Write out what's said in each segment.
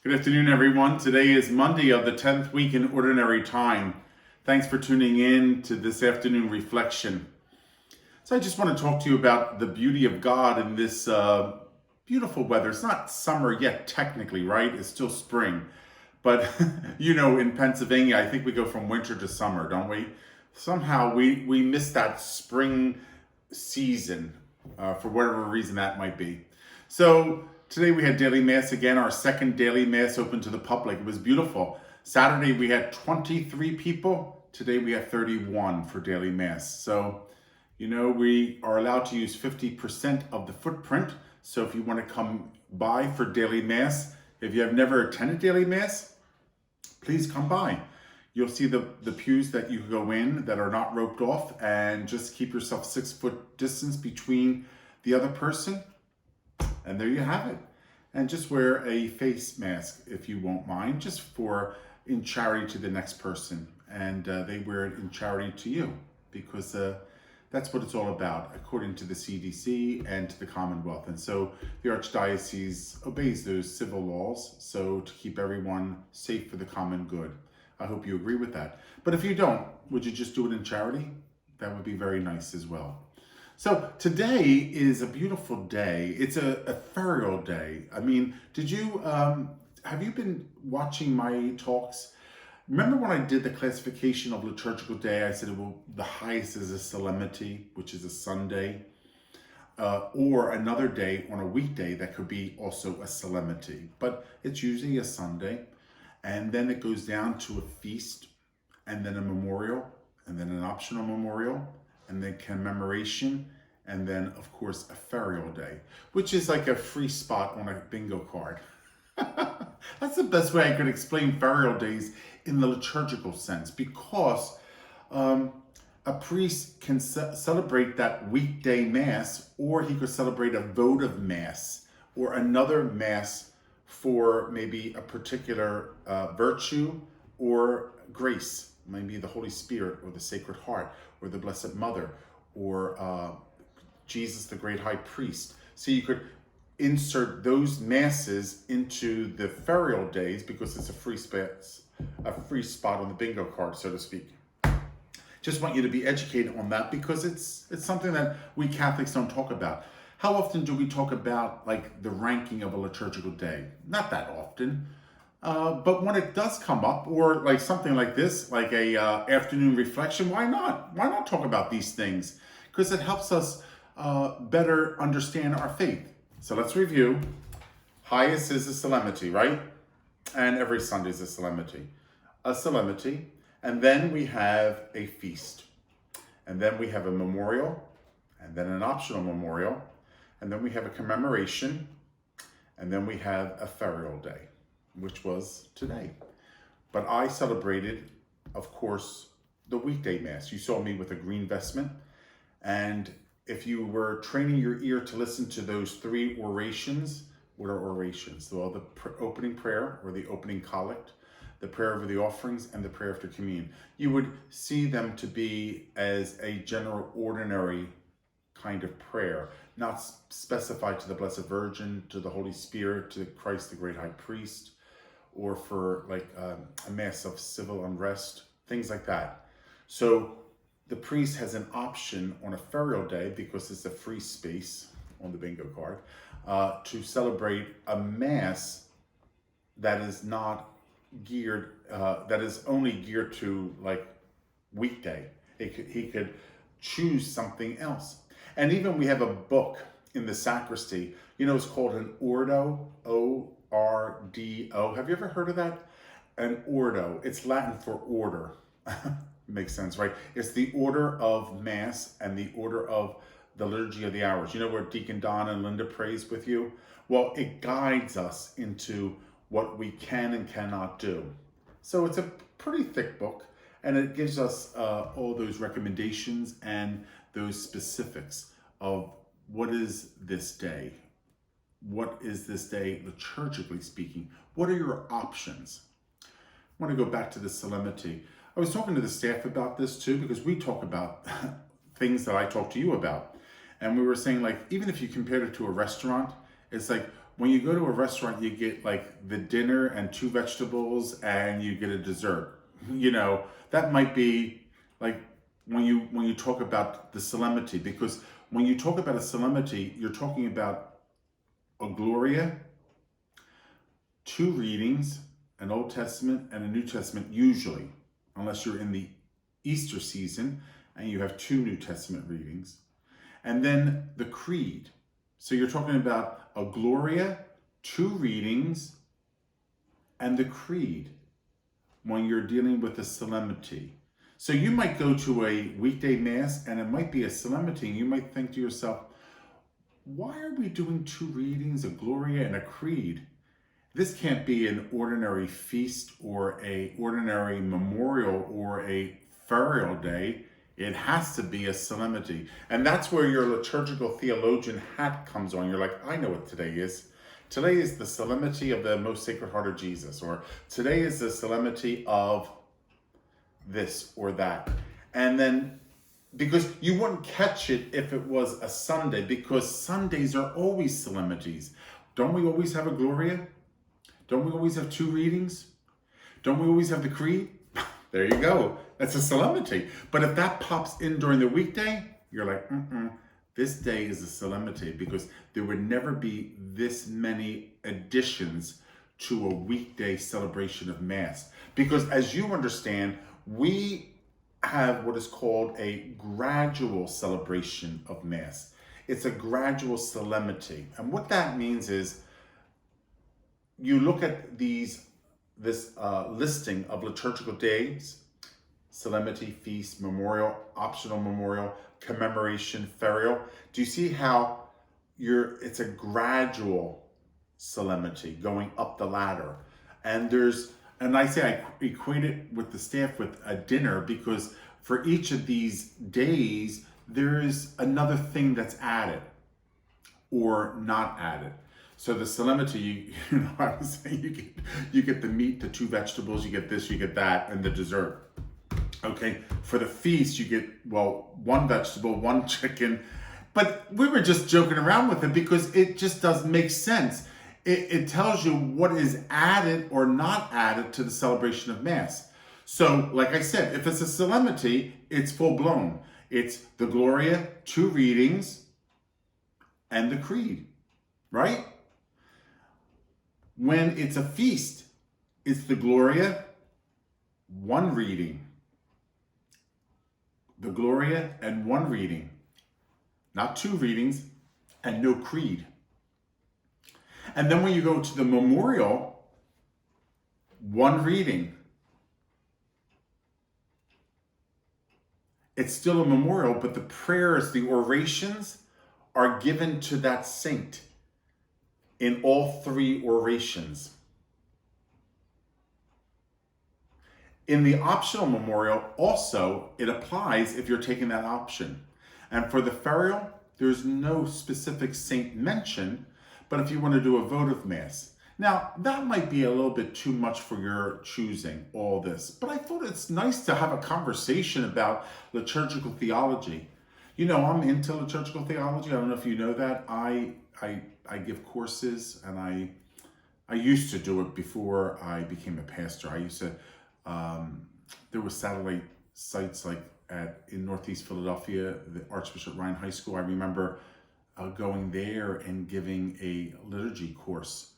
Good afternoon, everyone. Today is Monday of the 10th week in Ordinary Time. Thanks for tuning in to this afternoon reflection. So I just want to talk to you about the beauty of God in this beautiful weather. It's not summer yet, technically, right? It's still spring. But, in Pennsylvania, I think we go from winter to summer, don't we? Somehow we miss that spring season for whatever reason that might be. So today we had daily mass again, our second daily mass open to the public. It was beautiful. Saturday we had 23 people. Today we have 31 for daily mass. So, we are allowed to use 50% of the footprint. So if you want to come by for daily mass, if you have never attended daily mass, please come by. You'll see the pews that you go in that are not roped off, and just keep yourself 6 foot distance between the other person. And there you have it. And just wear a face mask if you won't mind, just in charity to the next person. And they wear it in charity to you, because that's what it's all about, according to the CDC and to the Commonwealth. And so the Archdiocese obeys those civil laws, so to keep everyone safe for the common good. I hope you agree with that. But if you don't, would you just do it in charity? That would be very nice as well. So today is a beautiful day. It's a ferial day. I mean, have you been watching my talks? Remember when I did the classification of liturgical day, I said, well, the highest is a solemnity, which is a Sunday, or another day on a weekday that could be also a solemnity, but it's usually a Sunday. And then it goes down to a feast, and then a memorial, and then an optional memorial, and then commemoration, and then, of course, a ferial day, which is like a free spot on a bingo card. That's the best way I could explain ferial days in the liturgical sense, because a priest can celebrate that weekday mass, or he could celebrate a votive mass or another mass for maybe a particular virtue or grace, maybe the Holy Spirit or the Sacred Heart or the Blessed Mother or Jesus, the great high priest. So you could insert those masses into the ferial days, because it's a free spot on the bingo card, so to speak. Just want you to be educated on that, because it's something that we Catholics don't talk about. How often do we talk about like the ranking of a liturgical day? Not that often. But when it does come up, or like something like this, like a afternoon reflection, why not? Why not talk about these things? Because it helps us better understand our faith. So let's review. Highest is a solemnity, right? And every Sunday is a solemnity. A solemnity. And then we have a feast. And then we have a memorial. And then an optional memorial. And then we have a commemoration. And then we have a ferial day, which was today. But I celebrated, of course, the weekday mass. You saw me with a green vestment. And if you were training your ear to listen to those 3 orations, what are orations? Well, the opening prayer, or the opening collect, the prayer over the offerings, and the prayer after communion. You would see them to be as a general ordinary kind of prayer, not specified to the Blessed Virgin, to the Holy Spirit, to Christ the great high priest, or for like a mass of civil unrest, things like that. So the priest has an option on a ferial day, because it's a free space on the bingo card, to celebrate a mass that is not geared, that is only geared to like weekday. He could choose something else. And even we have a book in the sacristy, it's called an ordo, O-R-D-O. Have you ever heard of that? An ordo, it's Latin for order. Makes sense, right? It's the order of Mass and the order of the Liturgy of the Hours. You know where Deacon Don and Linda prays with you? Well, it guides us into what we can and cannot do. So it's a pretty thick book, and it gives us all those recommendations and those specifics of what is this day? What is this day liturgically speaking? What are your options? I want to go back to the solemnity. I was talking to the staff about this too, because we talk about things that I talk to you about. And we were saying, like, even if you compared it to a restaurant, it's like, when you go to a restaurant, you get like the dinner and 2 vegetables and you get a dessert. That might be like when you talk about the solemnity, because when you talk about a solemnity, you're talking about a Gloria, 2 readings, an Old Testament and a New Testament usually, unless you're in the Easter season and you have 2 New Testament readings, and then the Creed. So you're talking about a Gloria, 2 readings, and the Creed when you're dealing with a solemnity. So you might go to a weekday mass and it might be a solemnity, and you might think to yourself, why are we doing 2 readings, a Gloria and a Creed? This can't be an ordinary feast or a ordinary memorial or a ferial day. It has to be a solemnity. And that's where your liturgical theologian hat comes on. You're like, I know what today is. Today is the solemnity of the Most Sacred Heart of Jesus, or today is the solemnity of this or that. And then, because you wouldn't catch it if it was a Sunday, because Sundays are always solemnities. Don't we always have a Gloria? Don't we always have 2 readings? Don't we always have the Creed? There you go. That's a solemnity. But if that pops in during the weekday, you're like, this day is a solemnity, because there would never be this many additions to a weekday celebration of Mass. Because as you understand, we have what is called a gradual celebration of Mass. It's a gradual solemnity. And what that means is, you look at this listing of liturgical days: solemnity, feast, memorial, optional memorial, commemoration, ferial. Do you see how it's a gradual solemnity going up the ladder? And I say I equate it with the staff with a dinner, because for each of these days, there is another thing that's added or not added. So the solemnity, I was saying you get the meat, the 2 vegetables, you get this, you get that, and the dessert. Okay, for the feast, you get, 1 vegetable, 1 chicken. But we were just joking around with it because it just doesn't make sense. It tells you what is added or not added to the celebration of Mass. So, like I said, if it's a solemnity, it's full blown. It's the Gloria, 2 readings, and the Creed, right? When it's a feast, it's the Gloria, 1 reading. The Gloria and 1 reading. Not 2 readings and no Creed. And then when you go to the memorial, 1 reading. It's still a memorial, but the prayers, the orations are given to that saint in all 3 orations. In the optional memorial, also, it applies if you're taking that option. And for the ferial, there's no specific saint mentioned, but if you want to do a votive Mass. Now, that might be a little bit too much for your choosing, all this, but I thought it's nice to have a conversation about liturgical theology. I'm into liturgical theology. I don't know if you know that. I give courses, and I used to do it before I became a pastor. I used to, there were satellite sites like in Northeast Philadelphia, the Archbishop Ryan High School. I remember going there and giving a liturgy course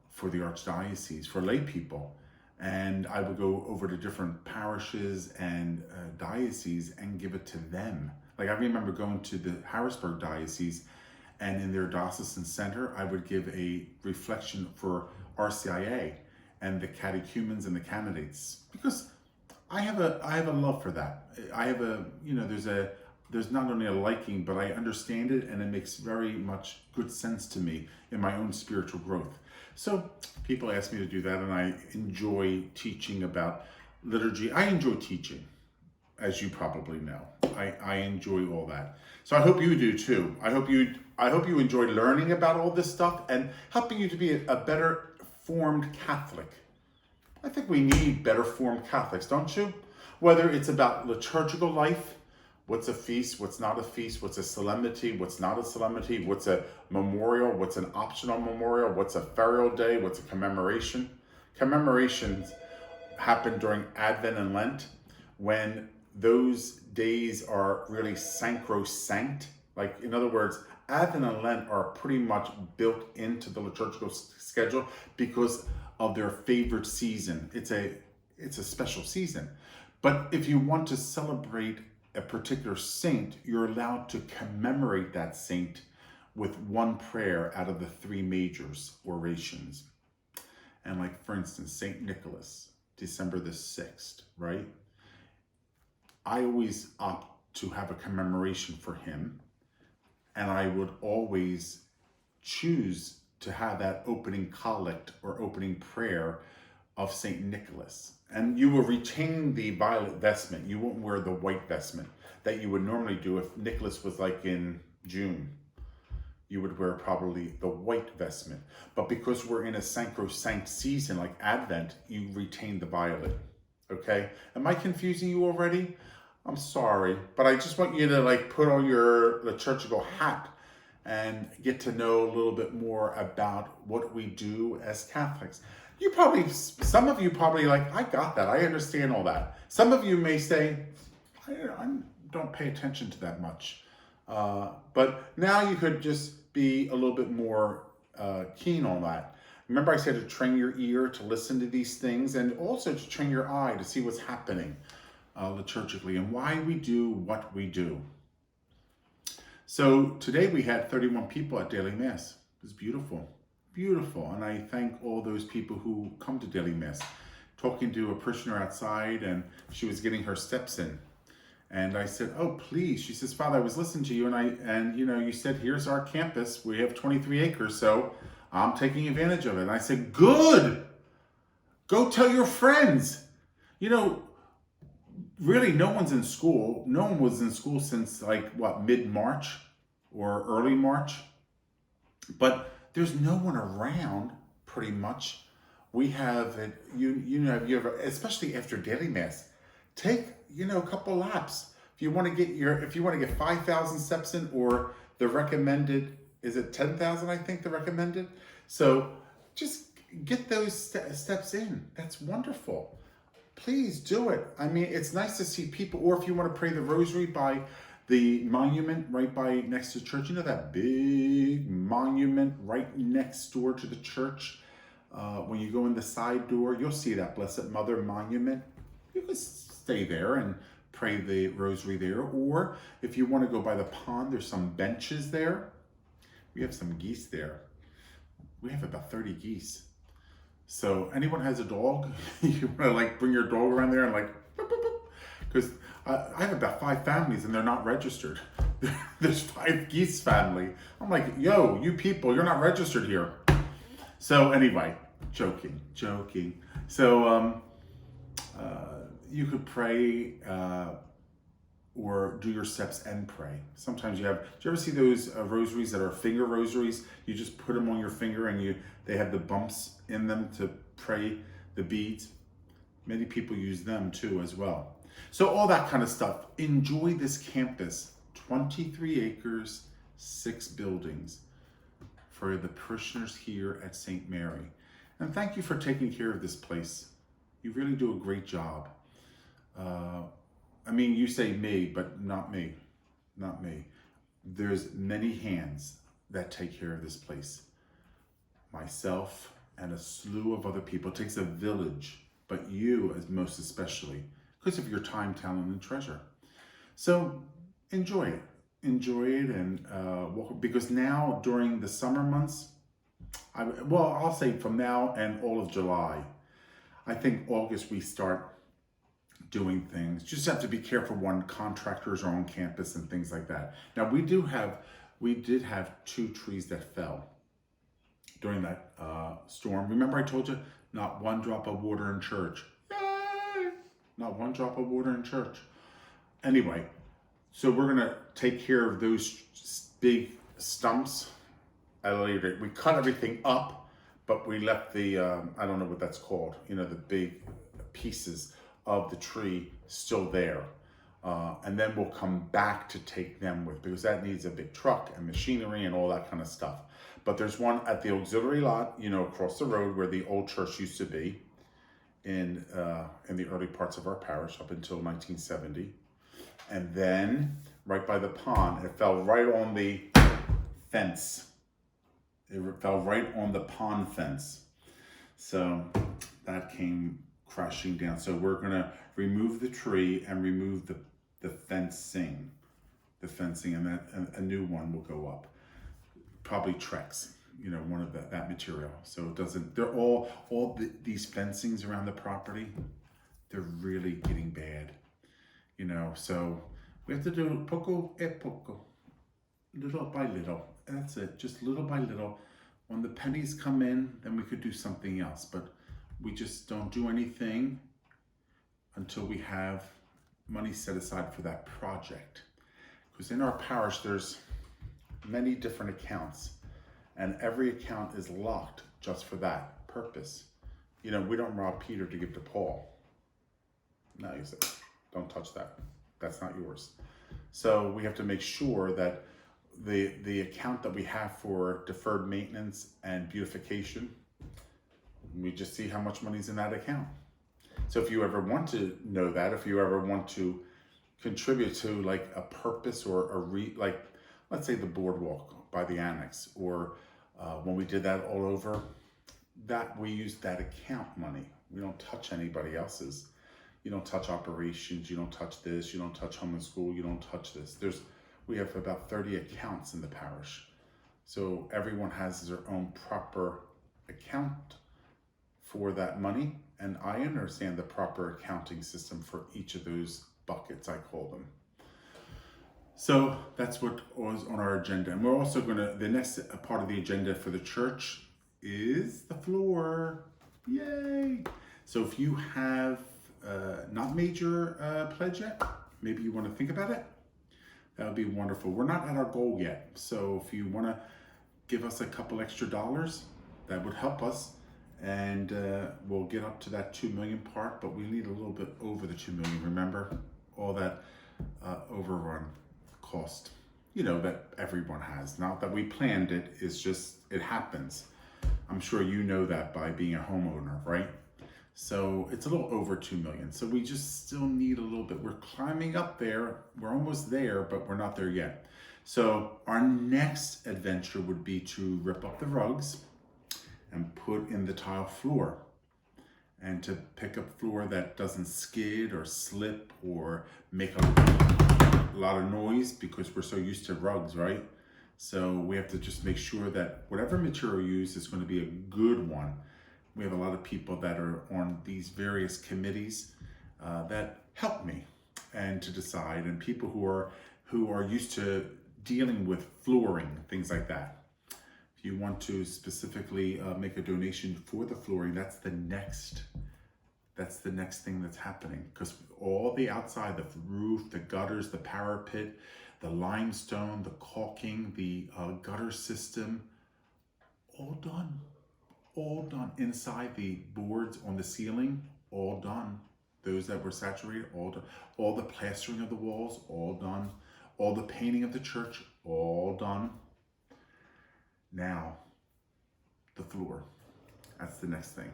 for the Archdiocese, for lay people. And I would go over to different parishes and dioceses and give it to them. Like I remember going to the Harrisburg Diocese, and in their diocesan center, I would give a reflection for RCIA and the catechumens and the candidates, because I have a love for that. I have there's not only a liking, but I understand it, and it makes very much good sense to me in my own spiritual growth. So people ask me to do that, and I enjoy teaching about liturgy. I enjoy teaching, as you probably know. I enjoy all that. So I hope you do too. I hope you enjoy learning about all this stuff and helping you to be a better formed Catholic. I think we need better formed Catholics, don't you? Whether it's about liturgical life, What's a feast? What's not a feast? What's a solemnity? What's not a solemnity? What's a memorial? What's an optional memorial? What's a ferial day? What's a commemoration? Commemorations happen during Advent and Lent, when those days are really sacrosanct. Like, in other words, Advent and Lent are pretty much built into the liturgical schedule because of their favorite season. It's a special season. But if you want to celebrate a particular saint, you're allowed to commemorate that saint with one prayer out of the three majors orations. And like, for instance, Saint Nicholas, December the 6th, right? I always opt to have a commemoration for him, and I would always choose to have that opening collect or opening prayer of Saint Nicholas. And you will retain the violet vestment. You won't wear the white vestment that you would normally do if Nicholas was like in June. You would wear probably the white vestment. But because we're in a sacrosanct season like Advent, you retain the violet. Okay? Am I confusing you already? I'm sorry, but I just want you to like put on your liturgical hat and get to know a little bit more about what we do as Catholics. Some of you probably like, I got that, I understand all that. Some of you may say, I don't pay attention to that much. But now you could just be a little bit more keen on that. Remember I said to train your ear to listen to these things, and also to train your eye to see what's happening liturgically and why we do what we do. So today we had 31 people at Daily Mass. It was beautiful, beautiful. And I thank all those people who come to Daily Mass. Talking to a parishioner outside, and she was getting her steps in. And I said, oh, please. She says, Father, I was listening to you, and you said, here's our campus. We have 23 acres, so I'm taking advantage of it. And I said, good. Go tell your friends. Really, no one's in school. No one was in school since mid-March or early March. But there's no one around, pretty much. We have it, especially after daily Mass, take, a couple laps. If you want to get 5,000 steps in, or the recommended, is it 10,000, I think, the recommended? So just get those steps in. That's wonderful. Please do it. I mean, it's nice to see people, or if you want to pray the rosary by the monument right by next to church, that big monument right next door to the church. When you go in the side door, you'll see that Blessed Mother monument. You can stay there and pray the rosary there. Or if you want to go by the pond, there's some benches there. We have some geese there. We have about 30 geese. So anyone has a dog, you want to bring your dog around there and because I have about 5 families and they're not registered. There's 5 geese family. I'm like, yo, you people, you're not registered here. So anyway, joking. So you could pray or do your steps and pray. Sometimes do you ever see those rosaries that are finger rosaries? You just put them on your finger and they have the bumps in them to pray the beads. Many people use them too as well. So all that kind of stuff. Enjoy this campus. 23 acres, 6 buildings for the parishioners here at St. Mary. And thank you for taking care of this place. You really do a great job. You say me, but not me. Not me. There's many hands that take care of this place. Myself and a slew of other people. It takes a village, but you as most especially, because of your time, talent, and treasure. So enjoy it. And because now during the summer months, I'll say from now and all of July, I think August we start doing things. Just have to be careful when contractors are on campus and things like that. Now we did have 2 trees that fell during that storm. Remember I told you, not one drop of water in church. Yay! Not one drop of water in church. Anyway, so we're gonna take care of those big stumps at a later date. We cut everything up, but we left the, I don't know what that's called, the big pieces of the tree still there. and then we'll come back to take them with, because that needs a big truck and machinery and all that kind of stuff. But there's one at the auxiliary lot, across the road where the old church used to be in the early parts of our parish up until 1970. And then right by the pond, it fell right on the fence. It fell right on the pond fence. So that came crashing down. So we're gonna remove the tree and remove the fencing, and that a new one will go up. Probably Trex, one of that material. So it doesn't. They're these fencings around the property. They're really getting bad, So we have to do poco e poco, little by little. And that's it. Just little by little. When the pennies come in, then we could do something else. But we just don't do anything until we have money set aside for that project. Because in our parish, there's many different accounts, and every account is locked just for that purpose. We don't rob Peter to give to Paul. No, you said, don't touch that. That's not yours. So we have to make sure that the account that we have for deferred maintenance and beautification, we just see how much money's in that account. So if you ever want to know that, if you ever want to contribute to like a purpose or like, let's say the boardwalk by the annex, or when we did that all over, that we use that account money. We don't touch anybody else's. You don't touch operations. You don't touch this. You don't touch home and school. You don't touch this. We have about 30 accounts in the parish. So everyone has their own proper account for that money. And I understand the proper accounting system for each of those buckets, I call them. So that's what was on our agenda. And we're also the next part of the agenda for the church is the floor. Yay! So if you have not made your pledge yet, maybe you want to think about it. That would be wonderful. We're not at our goal yet. So if you want to give us a couple extra dollars, that would help us. And we'll get up to that 2 million part, but we need a little bit over the 2 million. Remember all that overrun cost, that everyone has. Not that we planned it, it's just, it happens. I'm sure you know that by being a homeowner, right? So it's a little over 2 million. So we just still need a little bit. We're climbing up there. We're almost there, but we're not there yet. So our next adventure would be to rip up the rugs and put in the tile floor, and to pick up floor that doesn't skid or slip or make a lot of noise, because we're so used to rugs, right? So we have to just make sure that whatever material you use is going to be a good one. We have a lot of people that are on these various committees that help me and to decide, and people who are used to dealing with flooring, things like that. If you want to specifically make a donation for the flooring, that's the next thing that's happening, because all the outside, the roof, the gutters, the parapet, the limestone, the caulking, the gutter system, all done. Inside, the boards on the ceiling, all done. Those that were saturated, all done. All the plastering of the walls, all done. All the painting of the church, all done. Now, the floor. That's the next thing.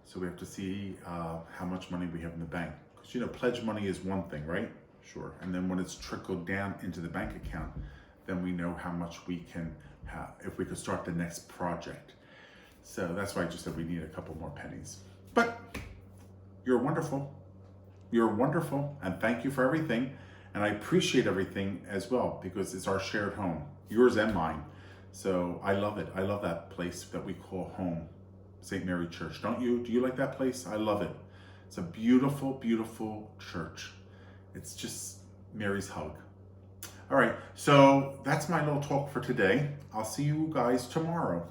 So we have to see how much money we have in the bank. Because, pledge money is one thing, right? Sure. And then when it's trickled down into the bank account, then we know how much we can have, if we could start the next project. So that's why I just said we need a couple more pennies. But you're wonderful. You're wonderful. And thank you for everything. And I appreciate everything as well, because it's our shared home, yours and mine. So I love it. I love that place that we call home, St. Mary Church. Don't you? Do you like that place? I love it. It's a beautiful, beautiful church. It's just Mary's hug. All right. So that's my little talk for today. I'll see you guys tomorrow.